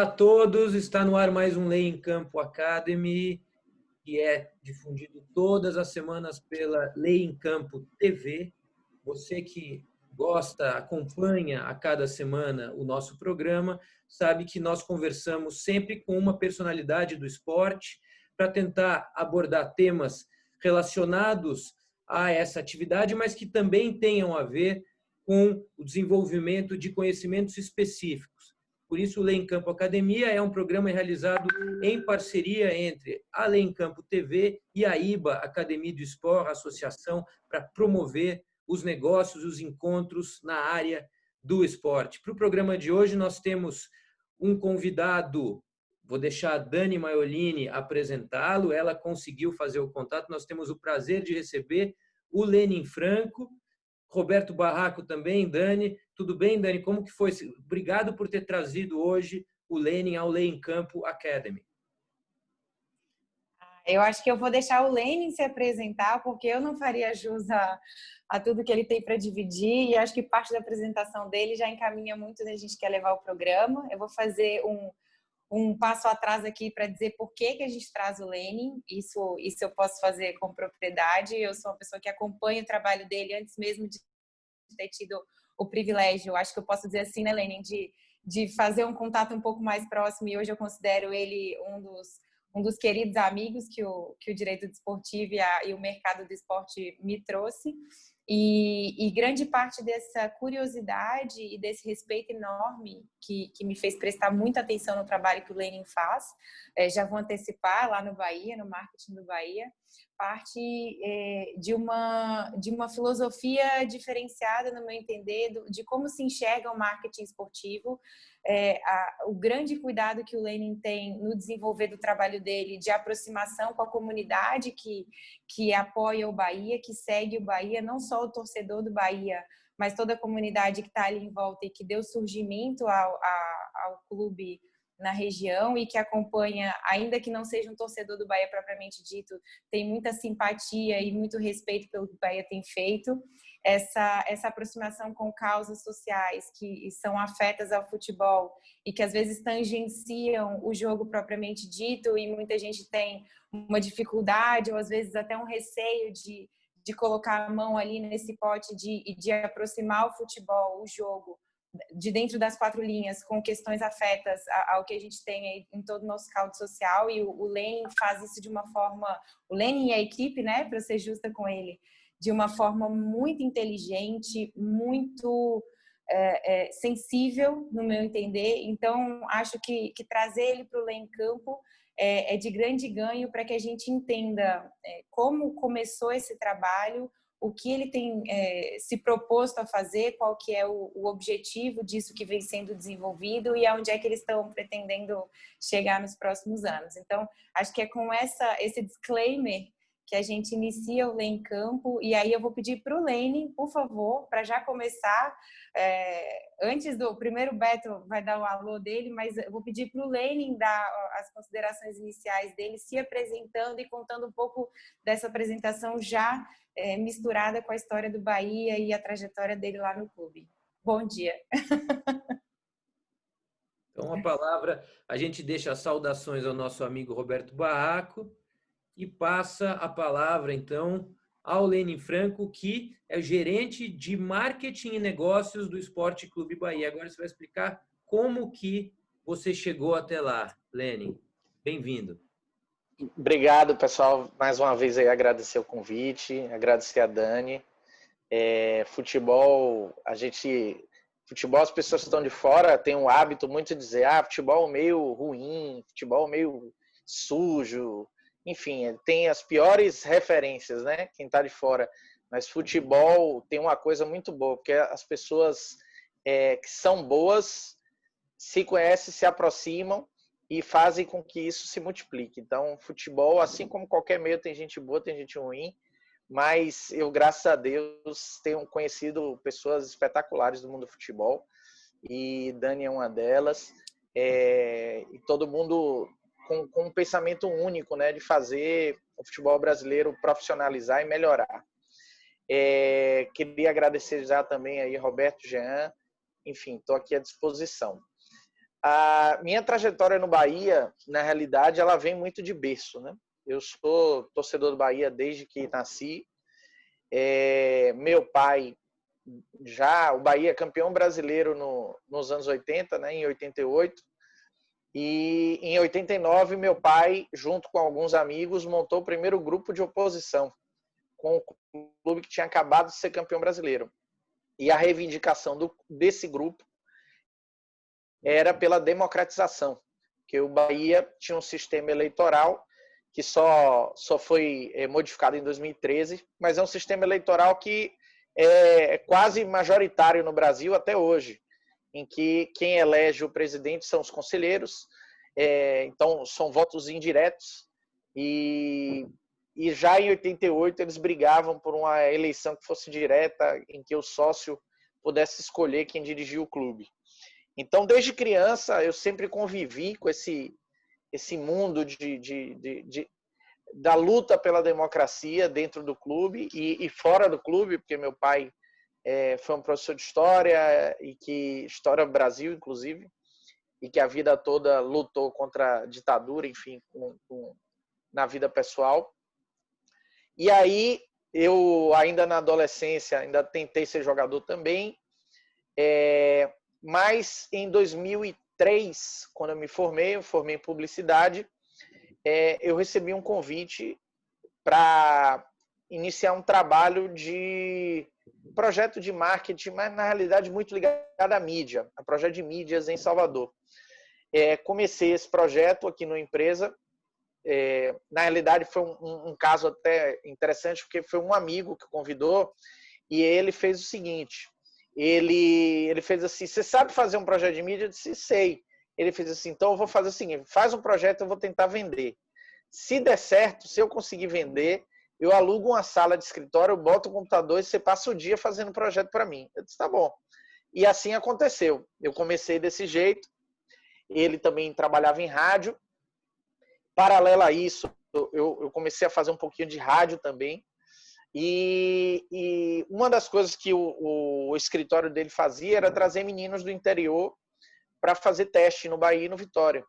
Olá a todos, está no ar mais um Lei em Campo Academy, que é difundido todas as semanas pela Lei em Campo TV. Você que gosta, acompanha a cada semana o nosso programa, sabe que nós conversamos sempre com uma personalidade do esporte para tentar abordar temas relacionados a essa atividade, mas que também tenham a ver com o desenvolvimento de conhecimentos específicos. Por isso, o Lei em Campo Academia é um programa realizado em parceria entre a Lei em Campo TV e a IBA, Academia do Esporte, Associação, para promover os negócios, os encontros na área do esporte. Para o programa de hoje, nós temos um convidado, vou deixar a Dani Maiolini apresentá-lo, ela conseguiu fazer o contato, nós temos o prazer de receber o Lênin Franco, Roberto Barraco também, Dani. Tudo bem, Dani? Como que foi? Obrigado por ter trazido hoje o Lênin ao Lei em Campo Academy. Eu acho que eu vou deixar o Lênin se apresentar, porque eu não faria jus a tudo que ele tem para dividir, e acho que parte da apresentação dele já encaminha muito onde a gente quer levar o programa. Eu vou fazer um passo atrás aqui para dizer por que a gente traz o Lênin. Isso eu posso fazer com propriedade. Eu sou uma pessoa que acompanha o trabalho dele antes mesmo de ter tido o privilégio, acho que eu posso dizer assim, né, Lênin, de fazer um contato um pouco mais próximo, e hoje eu considero ele um dos queridos amigos que o direito desportivo e o mercado do esporte me trouxe. E grande parte dessa curiosidade e desse respeito enorme que me fez prestar muita atenção no trabalho que o Lênin faz, já vou antecipar lá no Bahia, no marketing do Bahia, parte de uma filosofia diferenciada, no meu entender, de como se enxerga o marketing esportivo, o grande cuidado que o Lênin tem no desenvolver do trabalho dele, de aproximação com a comunidade que apoia o Bahia, que segue o Bahia, não só o torcedor do Bahia, mas toda a comunidade que está ali em volta e que deu surgimento ao clube na região e que acompanha, ainda que não seja um torcedor do Bahia propriamente dito, tem muita simpatia e muito respeito pelo que o Bahia tem feito. Essa aproximação com causas sociais que são afetas ao futebol e que às vezes tangenciam o jogo propriamente dito, e muita gente tem uma dificuldade ou às vezes até um receio de colocar a mão ali nesse pote de aproximar o futebol, o jogo, de dentro das quatro linhas, com questões afetas ao que a gente tem aí em todo o nosso caldo social. E o Lênin faz isso de uma forma, o Lênin e a equipe, né, para ser justa com ele, de uma forma muito inteligente, muito sensível, no meu entender. Então, acho que trazer ele para o Lei em Campo é de grande ganho para que a gente entenda como começou esse trabalho, o que ele tem se proposto a fazer, qual que é o objetivo disso que vem sendo desenvolvido e aonde é que eles estão pretendendo chegar nos próximos anos. Então, acho que é com esse disclaimer que a gente inicia o Lei em Campo. E aí eu vou pedir para o Lênin, por favor, para já começar, antes do primeiro, Beto vai dar o alô dele, mas eu vou pedir para o Lênin dar as considerações iniciais dele, se apresentando e contando um pouco dessa apresentação já misturada com a história do Bahia e a trajetória dele lá no clube. Bom dia. Então, a palavra, a gente deixa as saudações ao nosso amigo Roberto Barraco e passa a palavra, então, ao Lênin Franco, que é o gerente de marketing e negócios do Esporte Clube Bahia. Agora você vai explicar como que você chegou até lá, Lênin. Bem-vindo. Obrigado, pessoal. Mais uma vez aí agradecer o convite, agradecer a Dani. Futebol, as pessoas que estão de fora têm um hábito muito de dizer, futebol meio ruim, futebol meio sujo, enfim, tem as piores referências, né? Quem está de fora. Mas futebol tem uma coisa muito boa, porque as pessoas que são boas se conhecem, se aproximam e fazem com que isso se multiplique. Então, futebol, assim como qualquer meio, tem gente boa, tem gente ruim, mas eu, graças a Deus, tenho conhecido pessoas espetaculares do mundo do futebol, e Dani é uma delas, e todo mundo com um pensamento único, né, de fazer o futebol brasileiro profissionalizar e melhorar. Queria agradecer já também aí Roberto, Jean, enfim, estou aqui à disposição. A minha trajetória no Bahia, na realidade, ela vem muito de berço, né? Eu sou torcedor do Bahia desde que nasci. Meu pai, o Bahia é campeão brasileiro nos anos 80, né? Em 88. E em 89, meu pai, junto com alguns amigos, montou o primeiro grupo de oposição com o clube que tinha acabado de ser campeão brasileiro. E a reivindicação desse grupo era pela democratização, que o Bahia tinha um sistema eleitoral que só foi modificado em 2013, mas é um sistema eleitoral que é quase majoritário no Brasil até hoje, em que quem elege o presidente são os conselheiros, então são votos indiretos, e já em 88 eles brigavam por uma eleição que fosse direta, em que o sócio pudesse escolher quem dirigia o clube. Então, desde criança, eu sempre convivi com esse mundo da luta pela democracia dentro do clube e fora do clube, porque meu pai foi um professor de história, história do Brasil, inclusive, e que a vida toda lutou contra a ditadura, enfim, na vida pessoal. E aí, eu ainda na adolescência, ainda tentei ser jogador também, mas em 2003, quando eu me formei em publicidade, eu recebi um convite para iniciar um trabalho de projeto de marketing, mas na realidade muito ligado à mídia, a projeto de mídias em Salvador. Comecei esse projeto aqui na empresa. Na realidade foi um caso até interessante, porque foi um amigo que convidou e ele fez o seguinte: ele fez assim: você sabe fazer um projeto de mídia? Eu disse, sei. Ele fez assim: então eu vou fazer o seguinte, faz um projeto, eu vou tentar vender. Se der certo, se eu conseguir vender, eu alugo uma sala de escritório, eu boto o computador e você passa o dia fazendo projeto para mim. Eu disse, tá bom. E assim aconteceu. Eu comecei desse jeito. Ele também trabalhava em rádio. Paralelo a isso, eu comecei a fazer um pouquinho de rádio também. E uma das coisas que o escritório dele fazia era trazer meninos do interior para fazer teste no Bahia e no Vitória,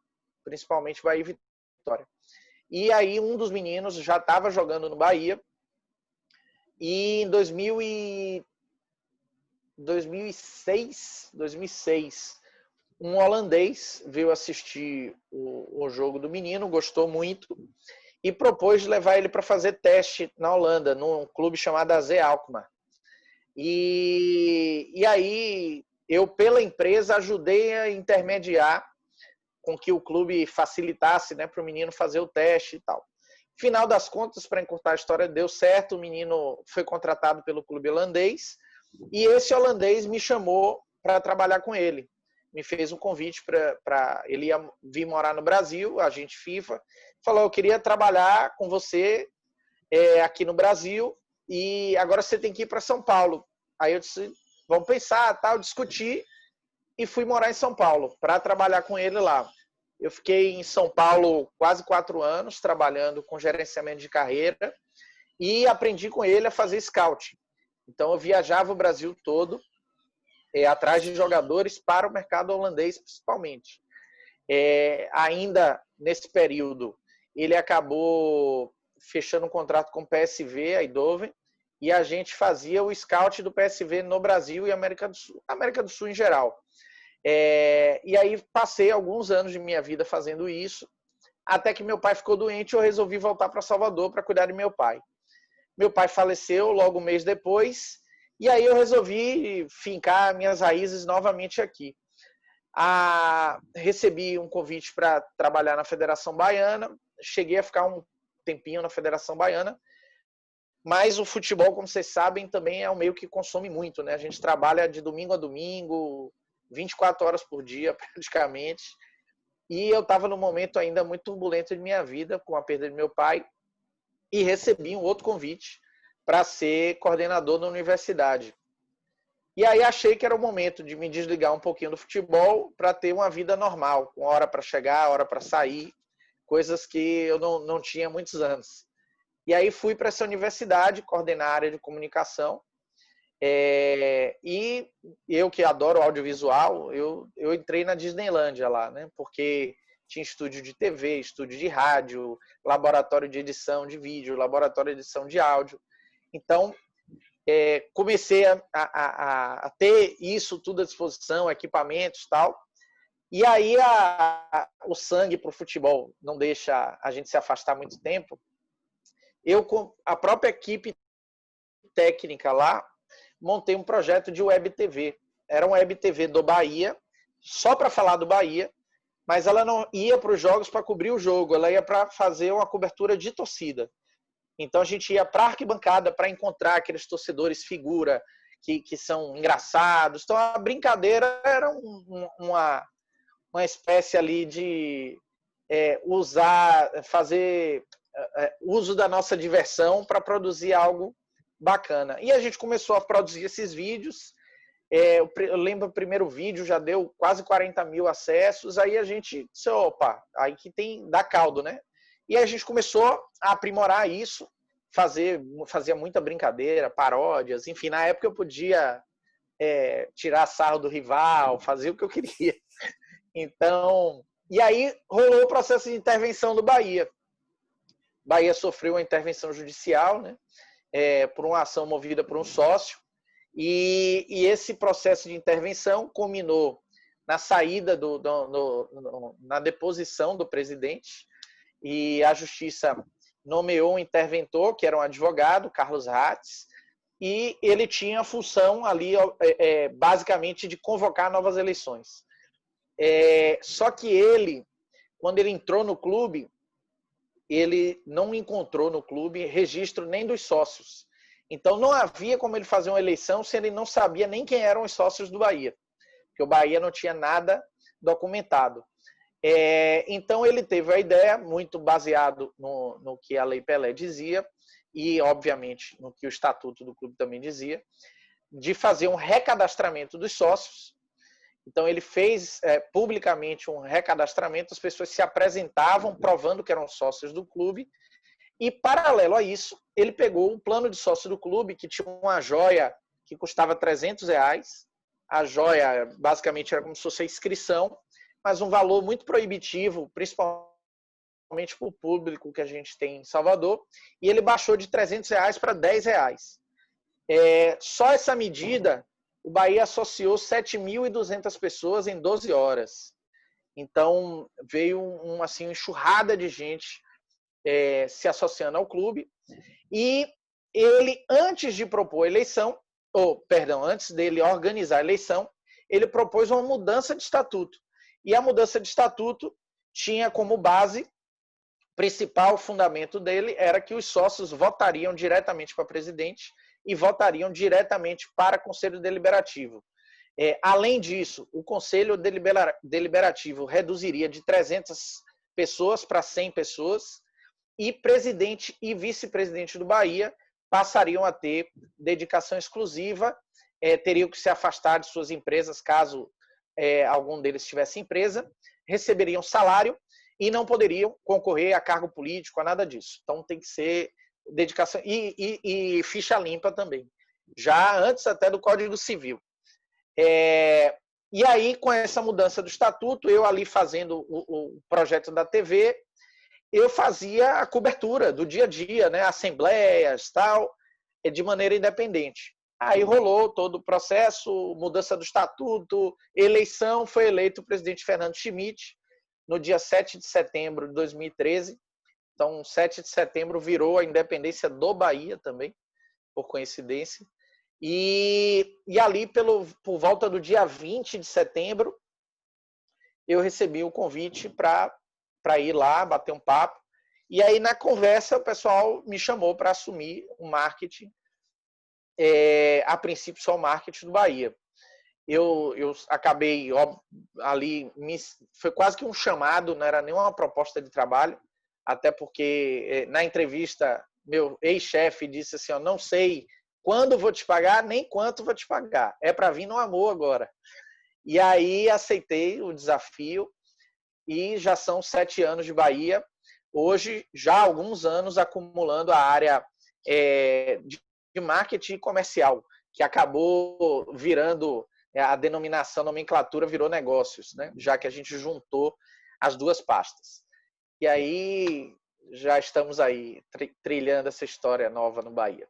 principalmente Bahia e Vitória. E aí um dos meninos já estava jogando no Bahia e em 2006, um holandês veio assistir o jogo do menino, gostou muito e propôs levar ele para fazer teste na Holanda, num clube chamado AZ Alkmaar. E aí eu, pela empresa, ajudei a intermediar com que o clube facilitasse, né, para o menino fazer o teste e tal. Final das contas, para encurtar a história, deu certo, o menino foi contratado pelo clube holandês e esse holandês me chamou para trabalhar com ele. Me fez um convite para ele ia vir morar no Brasil, agente FIFA, falou, eu queria trabalhar com você aqui no Brasil e agora você tem que ir para São Paulo. Aí eu disse, vamos pensar, tal, discutir e fui morar em São Paulo para trabalhar com ele lá. Eu fiquei em São Paulo quase 4 anos trabalhando com gerenciamento de carreira e aprendi com ele a fazer scout. Então eu viajava o Brasil todo atrás de jogadores para o mercado holandês principalmente. Ainda nesse período ele acabou fechando um contrato com o PSV, Eindhoven, e a gente fazia o scout do PSV no Brasil e América do Sul em geral. E aí passei alguns anos de minha vida fazendo isso, até que meu pai ficou doente e eu resolvi voltar para Salvador para cuidar de meu pai. Meu pai faleceu logo um mês depois, e aí eu resolvi fincar minhas raízes novamente aqui. Recebi um convite para trabalhar na Federação Baiana, cheguei a ficar um tempinho na Federação Baiana, mas o futebol, como vocês sabem, também é um meio que consome muito, né? A gente trabalha de domingo a domingo, 24 horas por dia, praticamente. E eu estava num momento ainda muito turbulento de minha vida, com a perda de meu pai, e recebi um outro convite para ser coordenador na universidade. E aí achei que era o momento de me desligar um pouquinho do futebol para ter uma vida normal, com hora para chegar, hora para sair, coisas que eu não tinha há muitos anos. E aí fui para essa universidade, coordenar a área de comunicação, E eu que adoro audiovisual, eu entrei na Disneylândia lá, né? Porque tinha estúdio de TV, estúdio de rádio, laboratório de edição de vídeo, laboratório de edição de áudio. Então, comecei a ter isso tudo à disposição, equipamentos e tal. E aí o sangue para o futebol não deixa a gente se afastar muito tempo. Eu, com a própria equipe técnica lá, montei um projeto de web TV. Era uma web TV do Bahia, só para falar do Bahia, mas ela não ia para os jogos para cobrir o jogo, ela ia para fazer uma cobertura de torcida. Então a gente ia para a arquibancada para encontrar aqueles torcedores figura que são engraçados. Então a brincadeira era uma espécie ali de fazer uso da nossa diversão para produzir algo bacana. E a gente começou a produzir esses vídeos. Eu lembro o primeiro vídeo já deu quase 40 mil acessos. Aí a gente disse, opa, aí que dá caldo, né? E aí a gente começou a aprimorar isso, fazia muita brincadeira, paródias. Enfim, na época eu podia tirar sarro do rival, fazer o que eu queria. Então, e aí rolou o processo de intervenção do Bahia. Bahia sofreu uma intervenção judicial, né? Por uma ação movida por um sócio. E esse processo de intervenção culminou na saída, na deposição do presidente, e a justiça nomeou um interventor, que era um advogado, Carlos Ratz, e ele tinha a função ali, basicamente, de convocar novas eleições. Só que ele, quando ele entrou no clube, ele não encontrou no clube registro nem dos sócios. Então não havia como ele fazer uma eleição se ele não sabia nem quem eram os sócios do Bahia, porque o Bahia não tinha nada documentado. Então ele teve a ideia, muito baseado no que a Lei Pelé dizia e, obviamente, no que o Estatuto do clube também dizia, de fazer um recadastramento dos sócios. Então ele fez publicamente um recadastramento, as pessoas se apresentavam provando que eram sócios do clube, e paralelo a isso, ele pegou um plano de sócio do clube que tinha uma joia que custava R$300. A joia basicamente era como se fosse a inscrição, mas um valor muito proibitivo, principalmente para o público que a gente tem em Salvador, e ele baixou de R$300 para R$10. Só essa medida, o Bahia associou 7.200 pessoas em 12 horas. Então, veio uma enxurrada de gente se associando ao clube. E ele, antes de propor a eleição, antes dele organizar a eleição, ele propôs uma mudança de estatuto. E a mudança de estatuto tinha como base, principal fundamento dele, era que os sócios votariam diretamente para presidente e votariam diretamente para Conselho Deliberativo. Além disso, o Conselho Deliberativo reduziria de 300 pessoas para 100 pessoas e presidente e vice-presidente do Bahia passariam a ter dedicação exclusiva, teriam que se afastar de suas empresas caso algum deles tivesse empresa, receberiam salário e não poderiam concorrer a cargo político, a nada disso. Então tem que ser dedicação e ficha limpa também, já antes até do Código Civil. E aí, com essa mudança do estatuto, eu ali fazendo o projeto da TV, eu fazia a cobertura do dia a dia, né, assembleias, tal, de maneira independente. Aí rolou todo o processo, mudança do estatuto, eleição, foi eleito o presidente Fernando Schmidt no dia 7 de setembro de 2013. Então, 7 de setembro virou a independência do Bahia também, por coincidência. E ali, por volta do dia 20 de setembro, eu recebi o convite para ir lá, bater um papo. E aí, na conversa, o pessoal me chamou para assumir o marketing, a princípio só o marketing do Bahia. Eu acabei ali, foi quase que um chamado, não era nenhuma proposta de trabalho, até porque na entrevista meu ex-chefe disse assim, não sei quando vou te pagar, nem quanto vou te pagar, é para vir no amor agora. E aí aceitei o desafio e já são 7 anos de Bahia, hoje já há alguns anos acumulando a área de marketing comercial. que acabou virando a denominação, a nomenclatura virou negócios, né? Já que a gente juntou as duas pastas. E aí já estamos aí trilhando essa história nova no Bahia.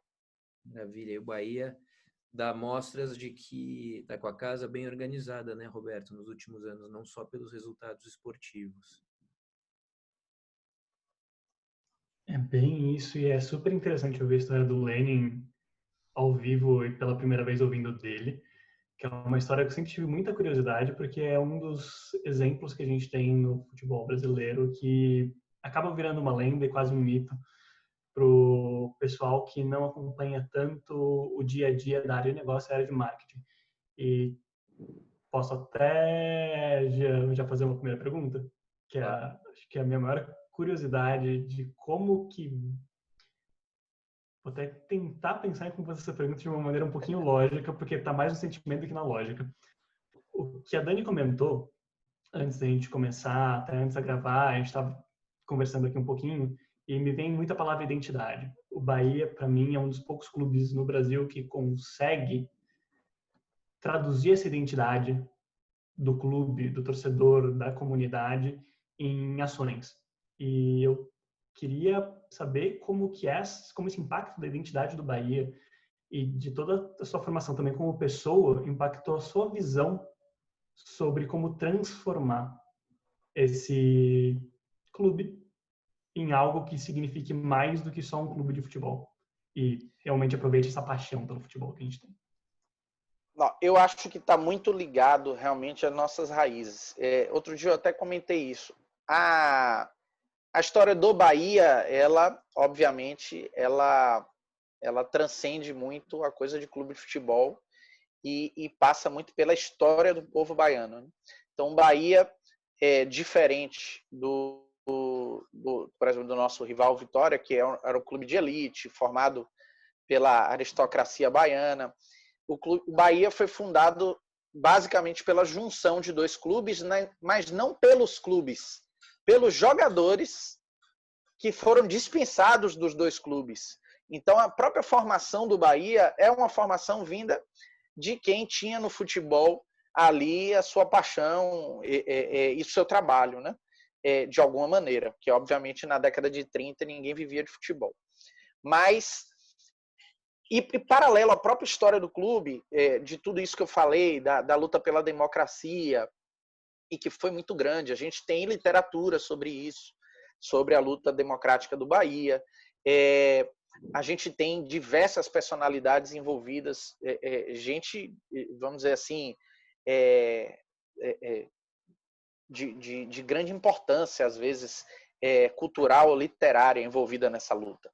Maravilha. E o Bahia dá mostras de que está com a casa bem organizada, né, Roberto, nos últimos anos, não só pelos resultados esportivos. É bem isso, e é super interessante ouvir a história do Lenin ao vivo e pela primeira vez ouvindo dele, que é uma história que eu sempre tive muita curiosidade, porque é um dos exemplos que a gente tem no futebol brasileiro que acaba virando uma lenda e quase um mito pro pessoal que não acompanha tanto o dia a dia da área de negócio e da área de marketing. E posso até já fazer uma primeira pergunta, que acho que é a minha maior curiosidade de como que... Vou até tentar pensar em como fazer essa pergunta de uma maneira um pouquinho lógica, porque está mais no sentimento do que na lógica. O que a Dani comentou, antes da gente começar, até antes de gravar, a gente estava conversando aqui um pouquinho, e me vem muita palavra identidade. O Bahia, para mim, é um dos poucos clubes no Brasil que consegue traduzir essa identidade do clube, do torcedor, da comunidade em ações. E eu queria saber como esse impacto da identidade do Bahia e de toda a sua formação também como pessoa impactou a sua visão sobre como transformar esse clube em algo que signifique mais do que só um clube de futebol e realmente aproveite essa paixão pelo futebol que a gente tem. Não, eu acho que está muito ligado realmente às nossas raízes. Outro dia eu até comentei isso. A história do Bahia, ela, obviamente, ela transcende muito a coisa de clube de futebol e passa muito pela história do povo baiano, né? Então, o Bahia é diferente por exemplo, do nosso rival Vitória, que era um clube de elite, formado pela aristocracia baiana. O Bahia foi fundado basicamente pela junção de dois clubes, né? Mas não pelos clubes, pelos jogadores que foram dispensados dos dois clubes. Então, a própria formação do Bahia é uma formação vinda de quem tinha no futebol ali a sua paixão e o seu trabalho, né? De alguma maneira, porque obviamente na década de 30 ninguém vivia de futebol. Mas, e paralelo à própria história do clube, de tudo isso que eu falei, da luta pela democracia, e que foi muito grande, a gente tem literatura sobre isso, sobre a luta democrática do Bahia, a gente tem diversas personalidades envolvidas, gente, vamos dizer assim, de grande importância, às vezes, cultural ou literária envolvida nessa luta.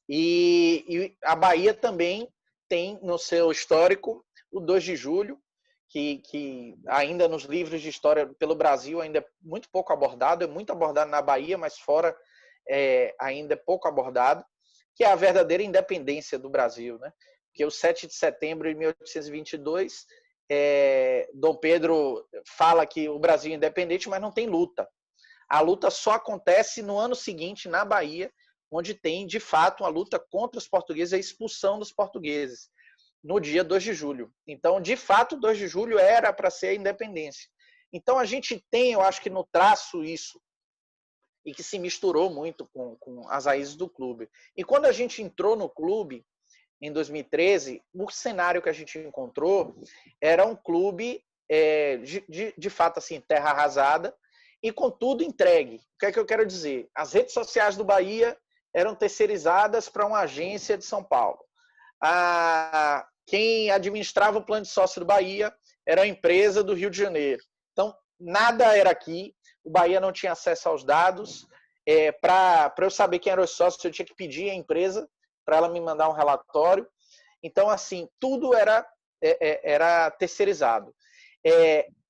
E a Bahia também tem no seu histórico o 2 de julho, que ainda nos livros de história pelo Brasil ainda é muito pouco abordado, é muito abordado na Bahia, mas fora ainda é pouco abordado, que é a verdadeira independência do Brasil, né? Porque o 7 de setembro de 1822, Dom Pedro fala que o Brasil é independente, mas não tem luta. A luta só acontece no ano seguinte, na Bahia, onde tem, de fato, uma luta contra os portugueses, a expulsão dos portugueses, no dia 2 de julho. Então, de fato, 2 de julho era para ser a independência. Então, a gente tem, eu acho que no traço isso, e que se misturou muito com as raízes do clube. E quando a gente entrou no clube, em 2013, o cenário que a gente encontrou era um clube, de fato, assim, terra arrasada, e com tudo entregue. O que é que eu quero dizer? As redes sociais do Bahia eram terceirizadas para uma agência de São Paulo. Quem administrava o plano de sócio do Bahia era a empresa do Rio de Janeiro. Então, nada era aqui. O Bahia não tinha acesso aos dados. Para eu saber quem era o sócio, eu tinha que pedir à empresa para ela me mandar um relatório. Então, assim, tudo era terceirizado.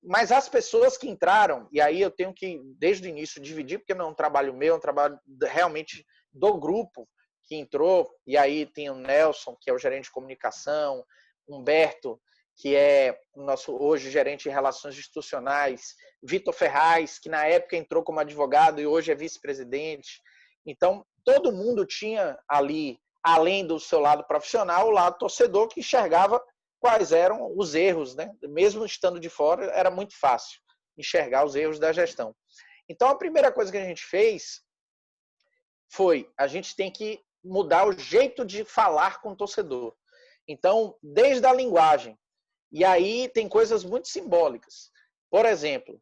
Mas as pessoas que entraram, e aí eu tenho que, desde o início, dividir, porque não é um trabalho meu, é um trabalho realmente do grupo que entrou, e aí tem o Nelson, que é o gerente de comunicação, Humberto, que é o nosso hoje gerente de relações institucionais, Vitor Ferraz, que na época entrou como advogado e hoje é vice-presidente. Então, todo mundo tinha ali, além do seu lado profissional, o lado torcedor, que enxergava quais eram os erros, né? Mesmo estando de fora, era muito fácil enxergar os erros da gestão. Então, a primeira coisa que a gente fez foi, a gente tem que mudar o jeito de falar com o torcedor. Então, desde a linguagem. E aí tem coisas muito simbólicas. Por exemplo,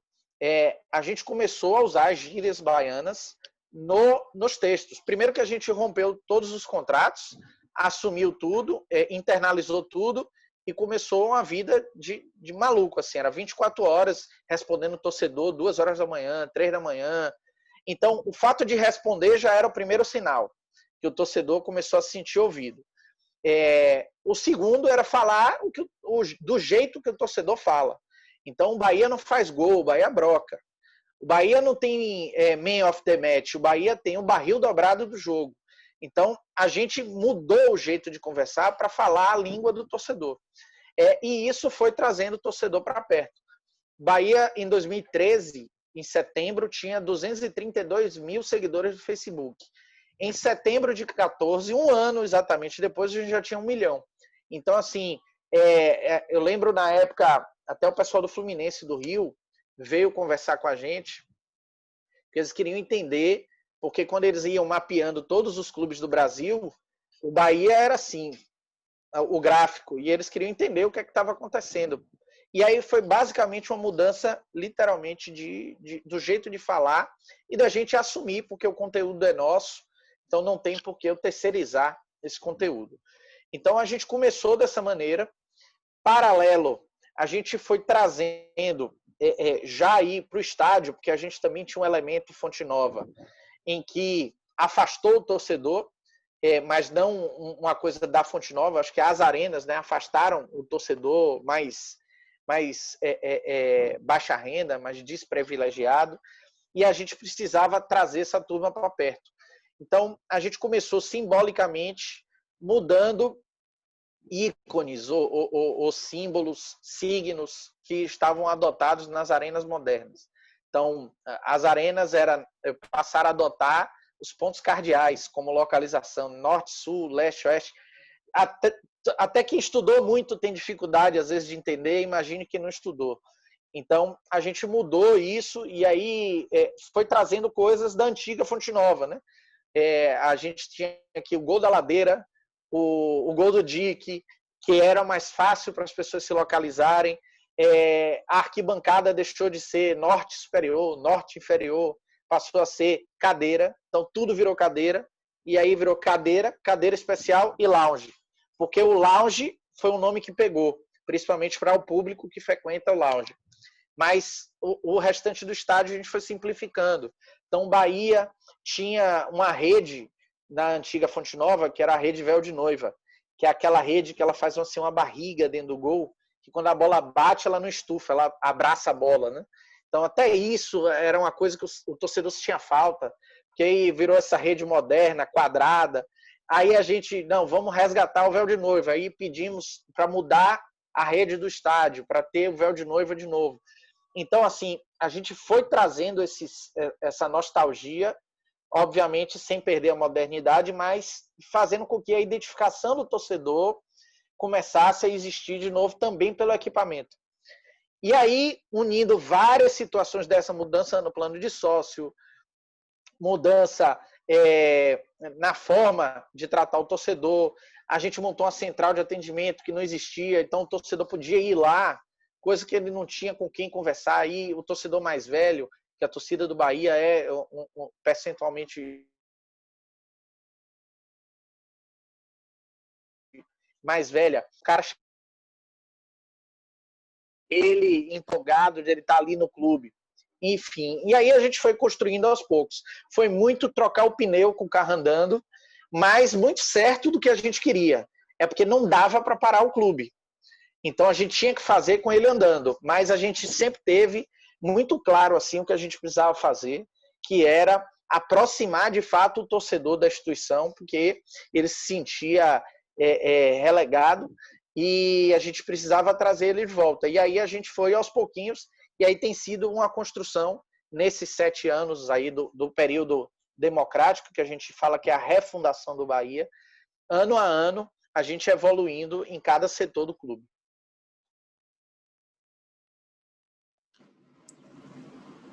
a gente começou a usar as gírias baianas nos textos. Primeiro que a gente rompeu todos os contratos, assumiu tudo, internalizou tudo e começou uma vida de maluco, assim, era 24 horas respondendo o torcedor, 2 horas da manhã, 3 da manhã. Então, o fato de responder já era o primeiro sinal que o torcedor começou a se sentir ouvido. O segundo era falar do jeito que o torcedor fala. Então, o Bahia não faz gol, o Bahia broca. O Bahia não tem man of the match, o Bahia tem o barril dobrado do jogo. Então, a gente mudou o jeito de conversar para falar a língua do torcedor. E isso foi trazendo o torcedor para perto. Bahia, em 2013, em setembro, tinha 232 mil seguidores do Facebook. Em setembro de 2014, um ano exatamente depois, a gente já tinha 1 milhão. Então, assim, eu lembro na época, até o pessoal do Fluminense do Rio veio conversar com a gente, porque eles queriam entender, porque quando eles iam mapeando todos os clubes do Brasil, o Bahia era assim, o gráfico, e eles queriam entender o que estava acontecendo. E aí foi basicamente uma mudança, literalmente, do jeito de falar e da gente assumir, porque o conteúdo é nosso, então não tem por que eu terceirizar esse conteúdo. Então a gente começou dessa maneira. Paralelo, a gente foi trazendo já aí para o estádio, porque a gente também tinha um elemento Fonte Nova, em que afastou o torcedor, mas não uma coisa da Fonte Nova, acho que as arenas, né, afastaram o torcedor mais baixa renda, mais desprivilegiado, e a gente precisava trazer essa turma para perto. Então, a gente começou simbolicamente mudando ícones ou símbolos, signos que estavam adotados nas arenas modernas. Então, as arenas passaram a adotar os pontos cardeais, como localização norte, sul, leste, oeste. Até quem estudou muito tem dificuldade, às vezes, de entender, imagine quem não estudou. Então, a gente mudou isso e aí foi trazendo coisas da antiga Fonte Nova, né? A gente tinha aqui o gol da ladeira, o gol do dique, que era mais fácil para as pessoas se localizarem. A arquibancada deixou de ser norte superior, norte inferior, passou a ser cadeira. Então, tudo virou cadeira. E aí virou cadeira, cadeira especial e lounge. Porque o lounge foi um nome que pegou, principalmente para o público que frequenta o lounge. Mas o restante do estádio a gente foi simplificando. Então, Bahia tinha uma rede na antiga Fonte Nova, que era a rede véu de noiva, que é aquela rede que ela faz assim, uma barriga dentro do gol, que quando a bola bate, ela não estufa, ela abraça a bola, né? Então, até isso era uma coisa que o torcedor sentia falta, porque aí virou essa rede moderna, quadrada. Aí a gente, não, vamos resgatar o véu de noiva. Aí pedimos para mudar a rede do estádio, para ter o véu de noiva de novo. Então, assim, a gente foi trazendo essa nostalgia, obviamente sem perder a modernidade, mas fazendo com que a identificação do torcedor começasse a existir de novo também pelo equipamento. E aí, unindo várias situações dessa mudança no plano de sócio, mudança na forma de tratar o torcedor, a gente montou uma central de atendimento que não existia, então o torcedor podia ir lá, coisa que ele não tinha com quem conversar. Aí o torcedor mais velho, que a torcida do Bahia é percentualmente mais velha, o cara, ele empolgado de ele estar ali no clube. Enfim, e aí a gente foi construindo aos poucos. Foi muito trocar o pneu com o carro andando, mas muito certo do que a gente queria. É porque não dava para parar o clube. Então a gente tinha que fazer com ele andando, mas a gente sempre teve muito claro assim o que a gente precisava fazer, que era aproximar de fato o torcedor da instituição, porque ele se sentia relegado e a gente precisava trazer ele de volta. E aí a gente foi aos pouquinhos, e aí tem sido uma construção nesses 7 anos aí do período democrático, que a gente fala que é a refundação do Bahia, ano a ano, a gente evoluindo em cada setor do clube.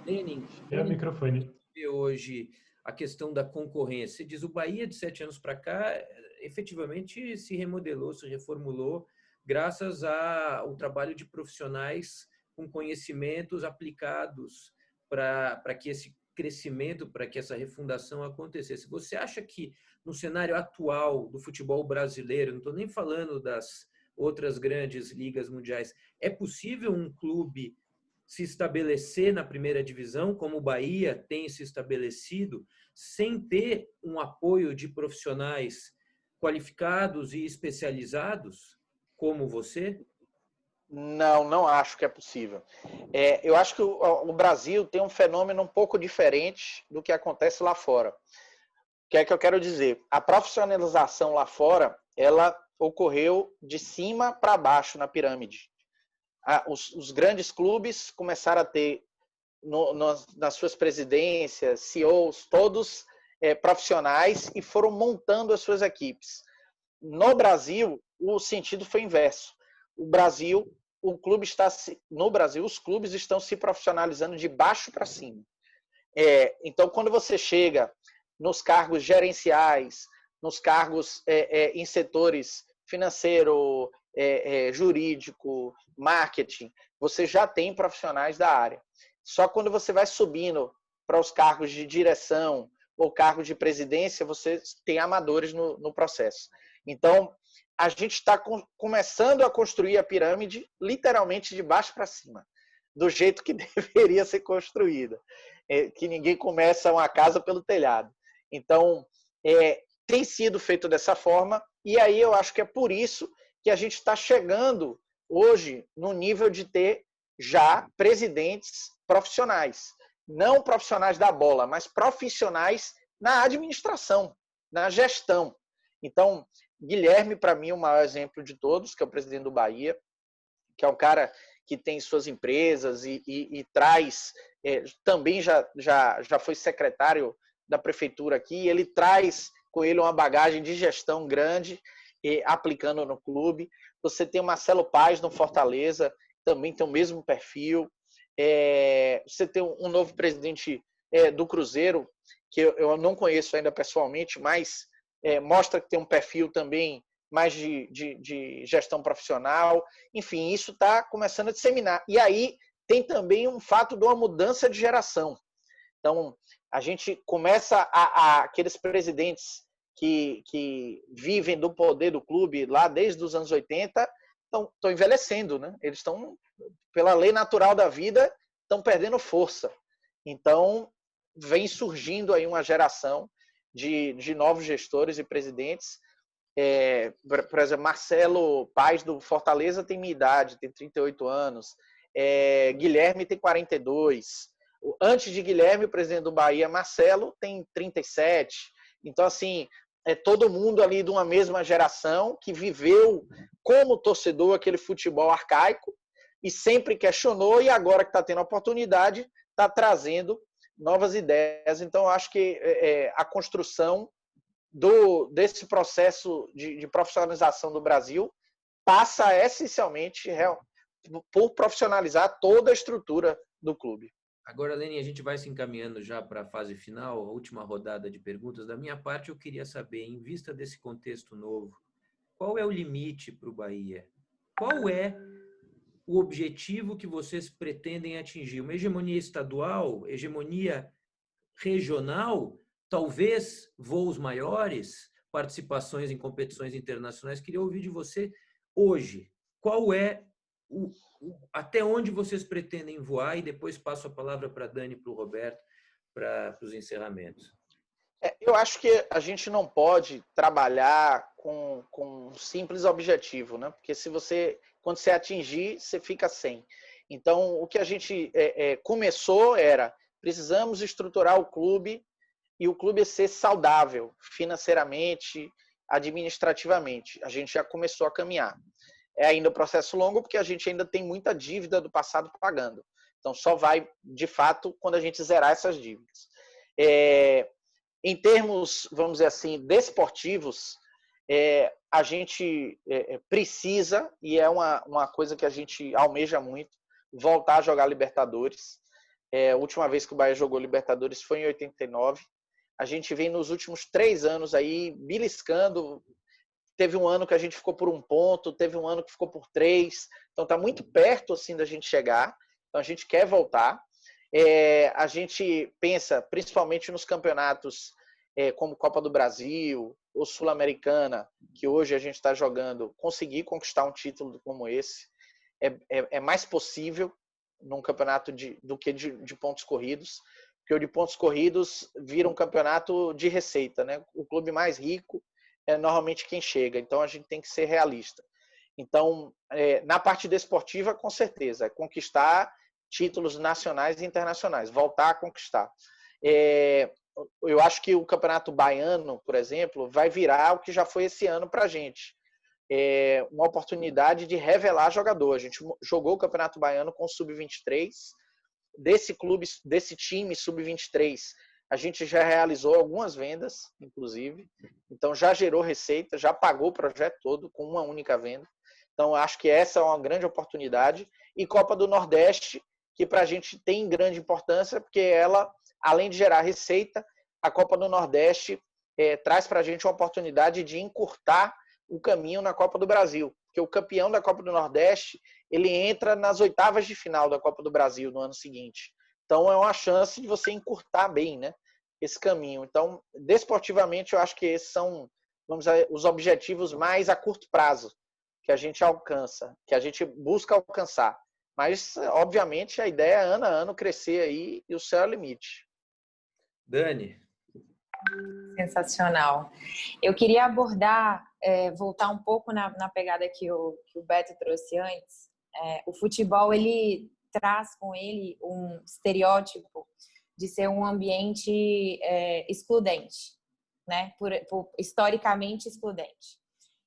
Lenin, É o microfone. hoje a questão da concorrência. Você diz, o Bahia de 7 anos para cá efetivamente se remodelou, se reformulou graças ao trabalho de profissionais com conhecimentos aplicados para que esse crescimento, para que essa refundação acontecesse. Você acha que no cenário atual do futebol brasileiro, não estou nem falando das outras grandes ligas mundiais, é possível um clube se estabelecer na primeira divisão, como o Bahia tem se estabelecido, sem ter um apoio de profissionais qualificados e especializados, como você? Não, não acho que é possível. Eu acho que o Brasil tem um fenômeno um pouco diferente do que acontece lá fora. O que é que eu quero dizer? A profissionalização lá fora, ela ocorreu de cima para baixo na pirâmide. Os grandes clubes começaram a ter nas suas presidências, CEOs, todos profissionais e foram montando as suas equipes. No Brasil, o sentido foi inverso. No Brasil, os clubes estão se profissionalizando de baixo para cima. Então, quando você chega nos cargos gerenciais, nos cargos em setores financeiro, jurídico, marketing, você já tem profissionais da área. Só quando você vai subindo para os cargos de direção ou cargos de presidência, você tem amadores no processo. Então, a gente está começando a construir a pirâmide literalmente de baixo para cima, do jeito que deveria ser construída. Que ninguém começa uma casa pelo telhado. Então, tem sido feito dessa forma, e aí eu acho que é por isso que a gente está chegando hoje no nível de ter já presidentes profissionais. Não profissionais da bola, mas profissionais na administração, na gestão. Então, Guilherme, para mim, é o maior exemplo de todos, que é o presidente do Bahia, que é um cara que tem suas empresas e traz, também já foi secretário da prefeitura aqui, ele traz com ele uma bagagem de gestão grande, aplicando no clube. Você tem o Marcelo Paes no Fortaleza, também tem o mesmo perfil. Você tem um novo presidente do Cruzeiro, que eu não conheço ainda pessoalmente, mas mostra que tem um perfil também mais de gestão profissional. Enfim, isso está começando a disseminar. E aí tem também um fato de uma mudança de geração. Então, a gente começa aqueles presidentes que vivem do poder do clube lá desde os anos 80, estão envelhecendo, né? Eles estão, pela lei natural da vida, estão perdendo força. Então, vem surgindo aí uma geração de novos gestores e presidentes. Por exemplo, Marcelo Paes do Fortaleza tem minha idade, tem 38 anos. Guilherme tem 42. Antes de Guilherme, o presidente do Bahia, Marcelo, tem 37. Então, assim, todo mundo ali de uma mesma geração que viveu como torcedor aquele futebol arcaico e sempre questionou, e agora que está tendo a oportunidade, está trazendo novas ideias. Então, eu acho que a construção desse processo de profissionalização do Brasil passa essencialmente por profissionalizar toda a estrutura do clube. Agora, Lenin, a gente vai se encaminhando já para a fase final, a última rodada de perguntas. Da minha parte, eu queria saber, em vista desse contexto novo, qual é o limite para o Bahia? Qual é o objetivo que vocês pretendem atingir? Uma hegemonia estadual? Hegemonia regional? Talvez voos maiores? Participações em competições internacionais? Queria ouvir de você hoje. Qual é até onde vocês pretendem voar? E depois passo a palavra para a Dani e para o Roberto para os encerramentos. Eu acho que a gente não pode trabalhar com um simples objetivo, né? Porque quando você atingir, você fica sem. Então, o que a gente começou precisamos estruturar o clube e o clube ser saudável financeiramente, administrativamente. A gente já começou a caminhar. É ainda um processo longo, porque a gente ainda tem muita dívida do passado pagando. Então, só vai, de fato, quando a gente zerar essas dívidas. Em termos, vamos dizer assim, desportivos, a gente precisa, e é uma coisa que a gente almeja muito, voltar a jogar Libertadores. A última vez que o Bahia jogou Libertadores foi em 89. A gente vem nos últimos 3 anos aí beliscando. Teve um ano que a gente ficou por 1 ponto, teve um ano que ficou por 3. Então está muito perto assim da gente chegar. Então a gente quer voltar. A gente pensa principalmente nos campeonatos como Copa do Brasil ou Sul-Americana, que hoje a gente está jogando, conseguir conquistar um título como esse é mais possível num campeonato do que de pontos corridos, porque o de pontos corridos vira um campeonato de receita, né? O clube mais rico é normalmente quem chega, então a gente tem que ser realista. Então, na parte desportiva, com certeza, conquistar títulos nacionais e internacionais, voltar a conquistar. Eu acho que o Campeonato Baiano, por exemplo, vai virar o que já foi esse ano para a gente. Uma oportunidade de revelar jogador. A gente jogou o Campeonato Baiano com o Sub-23. Desse time Sub-23, a gente já realizou algumas vendas, inclusive. Então, já gerou receita, já pagou o projeto todo com uma única venda. Então, acho que essa é uma grande oportunidade. E Copa do Nordeste, que para a gente tem grande importância, porque ela, além de gerar receita, a Copa do Nordeste traz para a gente uma oportunidade de encurtar o caminho na Copa do Brasil. Porque o campeão da Copa do Nordeste, ele entra nas oitavas de final da Copa do Brasil no ano seguinte. Então, é uma chance de você encurtar bem, né, esse caminho. Então, desportivamente, eu acho que esses são, vamos dizer, os objetivos mais a curto prazo que a gente alcança, que a gente busca alcançar. Mas, obviamente, a ideia é ano a ano crescer aí e o céu é o limite. Dani. Sensacional. Eu queria abordar, voltar um pouco na pegada que o Beto trouxe antes. O futebol, ele traz com ele um estereótipo de ser um ambiente excludente, né? Historicamente excludente.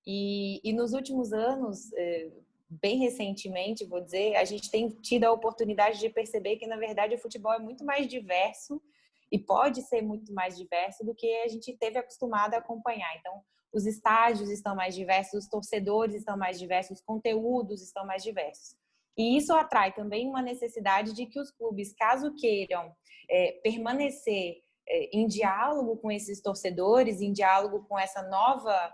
E nos últimos anos, bem recentemente, vou dizer, a gente tem tido a oportunidade de perceber que, na verdade, o futebol é muito mais diverso e pode ser muito mais diverso do que a gente teve acostumado a acompanhar. Então, os estádios estão mais diversos, os torcedores estão mais diversos, os conteúdos estão mais diversos. E isso atrai também uma necessidade de que os clubes, caso queiram permanecer em diálogo com esses torcedores, em diálogo com essa nova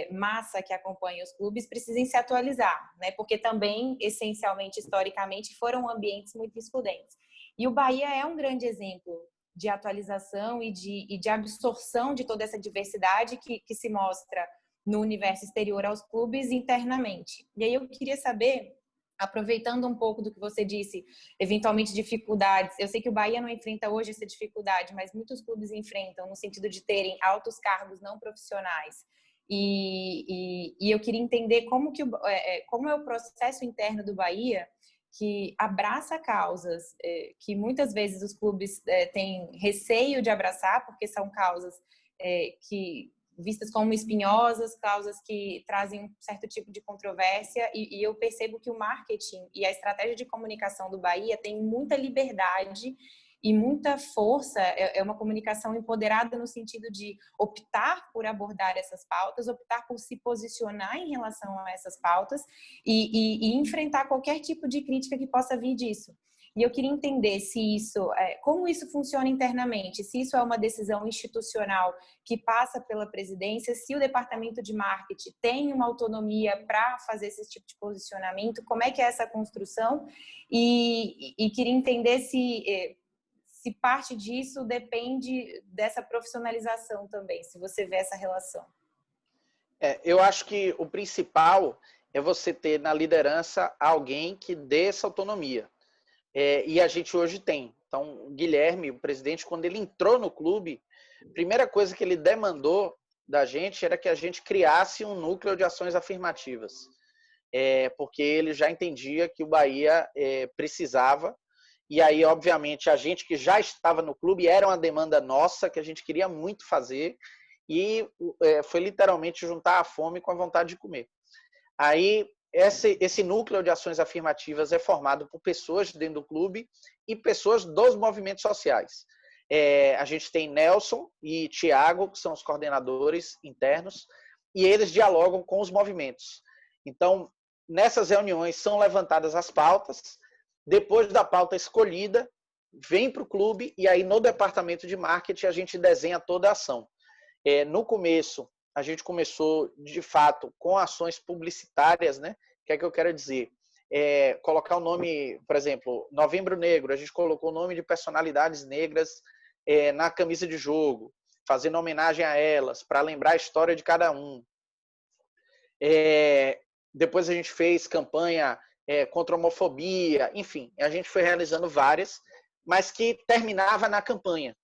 massa que acompanha os clubes, precisem se atualizar, né? Porque também, essencialmente, historicamente, foram ambientes muito excludentes. E o Bahia é um grande exemplo de atualização e de absorção de toda essa diversidade que se mostra no universo exterior aos clubes internamente. E aí eu queria saber, aproveitando um pouco do que você disse, eventualmente dificuldades. Eu sei que o Bahia não enfrenta hoje essa dificuldade, mas muitos clubes enfrentam no sentido de terem altos cargos não profissionais. E eu queria entender como é o processo interno do Bahia, que abraça causas que muitas vezes os clubes têm receio de abraçar, porque são causas que vistas como espinhosas, causas que trazem um certo tipo de controvérsia, e eu percebo que o marketing e a estratégia de comunicação do Bahia tem muita liberdade e muita força, é uma comunicação empoderada no sentido de optar por abordar essas pautas, optar por se posicionar em relação a essas pautas e enfrentar qualquer tipo de crítica que possa vir disso. E eu queria entender se isso, como isso funciona internamente, se isso é uma decisão institucional que passa pela presidência, se o departamento de marketing tem uma autonomia para fazer esse tipo de posicionamento, como é que é essa construção? E queria entender se parte disso depende dessa profissionalização também, se você vê essa relação. Eu acho que o principal é você ter na liderança alguém que dê essa autonomia. E a gente hoje tem. Então, o Guilherme, o presidente, quando ele entrou no clube, a primeira coisa que ele demandou da gente era que a gente criasse um núcleo de ações afirmativas. Porque ele já entendia que o Bahia precisava. E aí, obviamente, a gente que já estava no clube, era uma demanda nossa, que a gente queria muito fazer, e foi literalmente juntar a fome com a vontade de comer. Aí, esse núcleo de ações afirmativas é formado por pessoas dentro do clube e pessoas dos movimentos sociais. A gente tem Nelson e Thiago, que são os coordenadores internos, e eles dialogam com os movimentos. Então, nessas reuniões são levantadas as pautas. Depois da pauta escolhida, vem para o clube e aí no departamento de marketing a gente desenha toda a ação. No começo, a gente começou, de fato, com ações publicitárias, né? O que é que eu quero dizer? Colocar o nome, por exemplo, Novembro Negro, a gente colocou o nome de personalidades negras na camisa de jogo, fazendo homenagem a elas, para lembrar a história de cada um. Depois a gente fez campanha contra a homofobia, enfim, a gente foi realizando várias, mas que terminava na campanha.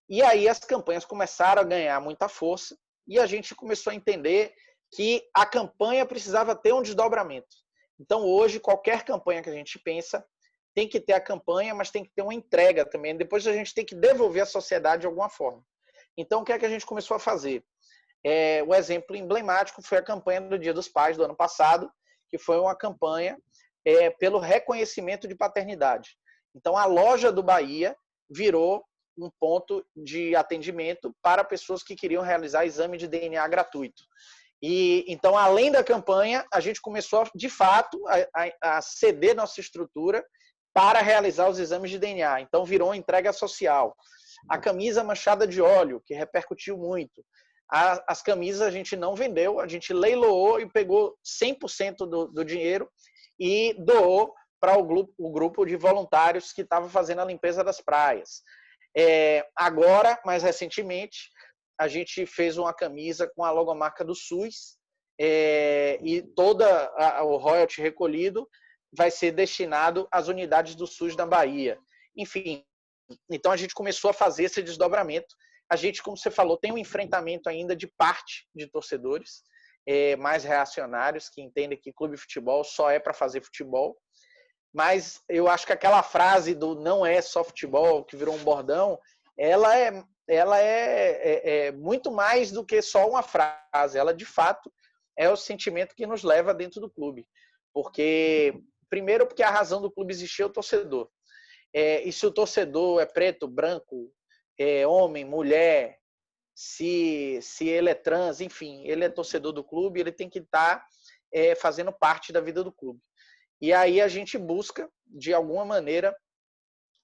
E aí as campanhas começaram a ganhar muita força e a gente começou a entender que a campanha precisava ter um desdobramento. Então, hoje, qualquer campanha que a gente pensa tem que ter a campanha, mas tem que ter uma entrega também. Depois a gente tem que devolver à sociedade de alguma forma. Então, o que é que a gente começou a fazer? O exemplo emblemático foi a campanha do Dia dos Pais do ano passado, que foi uma campanha pelo reconhecimento de paternidade. Então, a loja do Bahia virou um ponto de atendimento para pessoas que queriam realizar exame de DNA gratuito. E então, além da campanha, a gente começou, de fato, a ceder nossa estrutura para realizar os exames de DNA. Então, virou entrega social. A camisa manchada de óleo, que repercutiu muito. As camisas a gente não vendeu, a gente leiloou e pegou 100% do dinheiro e doou para o grupo de voluntários que estava fazendo a limpeza das praias. Agora, mais recentemente, a gente fez uma camisa com a logomarca do SUS e todo o royalty recolhido vai ser destinado às unidades do SUS da Bahia. Enfim, então a gente começou a fazer esse desdobramento. A gente, como você falou, tem um enfrentamento ainda de parte de torcedores mais reacionários, que entendem que clube de futebol só é para fazer futebol. Mas eu acho que aquela frase do não é só futebol, que virou um bordão, ela é muito mais do que só uma frase. Ela, de fato, é o sentimento que nos leva dentro do clube. Primeiro, porque a razão do clube existir é o torcedor. E se o torcedor é preto, branco, homem, mulher, se ele é trans, enfim, ele é torcedor do clube, ele tem que estar fazendo parte da vida do clube. E aí a gente busca, de alguma maneira,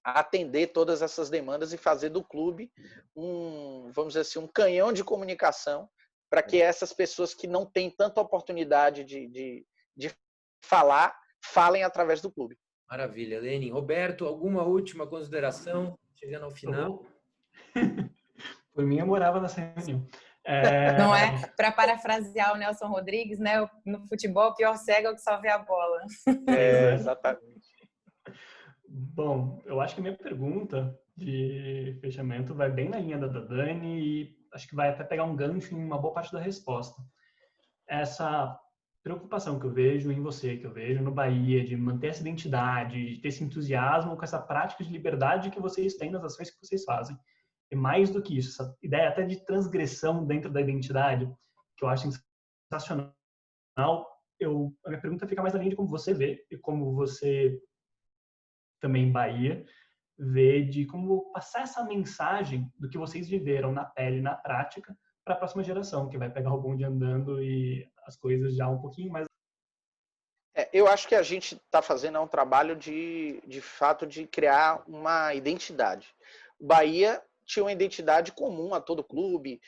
atender todas essas demandas e fazer do clube vamos dizer assim, um canhão de comunicação para que essas pessoas que não têm tanta oportunidade de falar, falem através do clube. Maravilha, Lenin. Roberto, alguma última consideração? Chegando ao final. Por mim, eu morava nessa reunião. Não é? Para parafrasear o Nelson Rodrigues, né? No futebol, o pior cego é o que só vê a bola. Exatamente. Bom, eu acho que a minha pergunta de fechamento vai bem na linha da Dani e acho que vai até pegar um gancho em uma boa parte da resposta. Essa preocupação que eu vejo em você, que eu vejo no Bahia, de manter essa identidade, de ter esse entusiasmo com essa prática de liberdade que vocês têm nas ações que vocês fazem. E mais do que isso, essa ideia até de transgressão dentro da identidade, que eu acho sensacional. A minha pergunta fica mais na linha de como você vê e como você também em Bahia vê de como passar essa mensagem do que vocês viveram na pele, na prática, para a próxima geração, que vai pegar o bonde andando e as coisas já um pouquinho mais... Eu acho que a gente está fazendo um trabalho de fato de criar uma identidade. O Bahia tinha uma identidade comum a todo clube,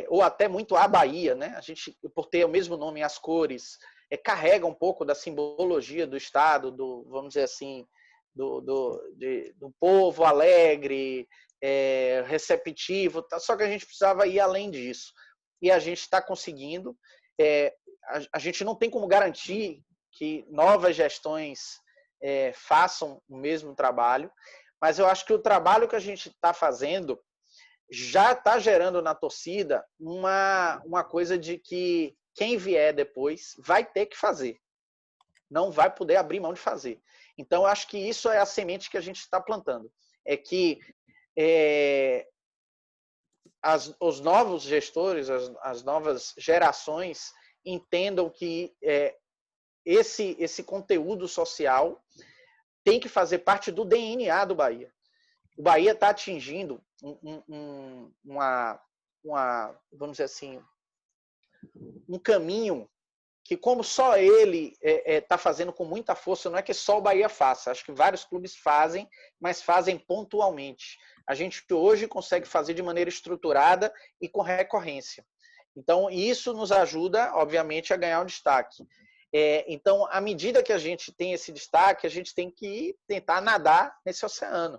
ou até muito a Bahia, né? A gente, por ter o mesmo nome, as cores, carrega um pouco da simbologia do estado, vamos dizer assim, do povo alegre, receptivo, só que a gente precisava ir além disso. E a gente está conseguindo. A gente não tem como garantir que novas gestões façam o mesmo trabalho, mas eu acho que o trabalho que a gente está fazendo já está gerando na torcida uma coisa de que quem vier depois vai ter que fazer. Não vai poder abrir mão de fazer. Então, eu acho que isso é a semente que a gente está plantando. É que os novos gestores, as novas gerações entendam que esse conteúdo social tem que fazer parte do DNA do Bahia. O Bahia está atingindo vamos dizer assim, um caminho que como só ele está fazendo com muita força, não é que só o Bahia faça, acho que vários clubes fazem, mas fazem pontualmente. A gente hoje consegue fazer de maneira estruturada e com recorrência. Então, isso nos ajuda, obviamente, a ganhar um destaque. Então, à medida que a gente tem esse destaque, a gente tem que tentar nadar nesse oceano.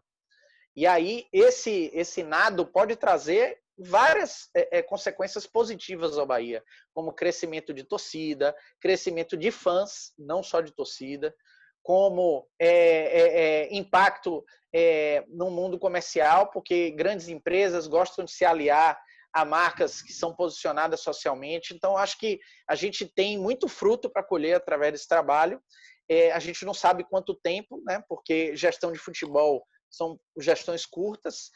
E aí, esse nado pode trazer várias consequências positivas ao Bahia, como crescimento de torcida, crescimento de fãs, não só de torcida, como impacto no mundo comercial, porque grandes empresas gostam de se aliar a marcas que são posicionadas socialmente. Então, acho que a gente tem muito fruto para colher através desse trabalho. A gente não sabe quanto tempo, né? Porque gestão de futebol são gestões curtas.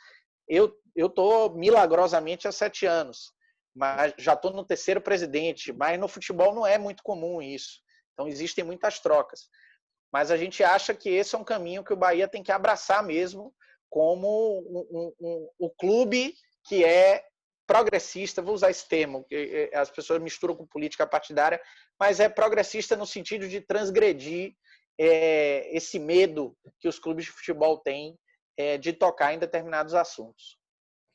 Eu estou milagrosamente há 7 anos, mas já estou no 3º presidente. Mas no futebol não é muito comum isso. Então, existem muitas trocas. Mas a gente acha que esse é um caminho que o Bahia tem que abraçar mesmo como o clube que é progressista, vou usar esse termo, que as pessoas misturam com política partidária, mas é progressista no sentido de transgredir esse medo que os clubes de futebol têm de tocar em determinados assuntos.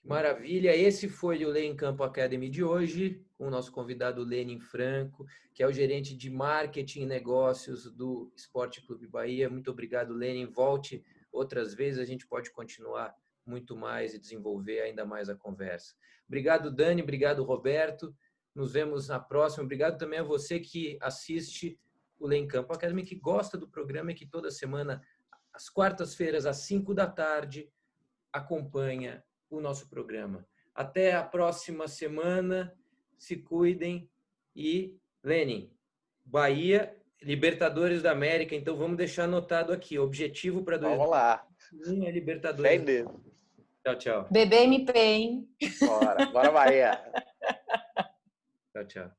Maravilha, esse foi o Lei em Campo Academy de hoje, com o nosso convidado Lênin Franco, que é o gerente de marketing e negócios do Esporte Clube Bahia. Muito obrigado, Lênin. Volte outras vezes, a gente pode continuar muito mais e desenvolver ainda mais a conversa. Obrigado, Dani, obrigado, Roberto. Nos vemos na próxima. Obrigado também a você que assiste o Lei em Campo Academy, que gosta do programa e que toda semana, às quartas-feiras, às 5 da tarde, acompanha o nosso programa. Até a próxima semana. Se cuidem. E, Lênin, Bahia, Libertadores da América. Então, vamos deixar anotado aqui. Objetivo para 2021 Vamos lá. é Libertadores. Fé em Deus. Tchau, tchau. BBMP, hein? Bora Bahia. Tchau, tchau.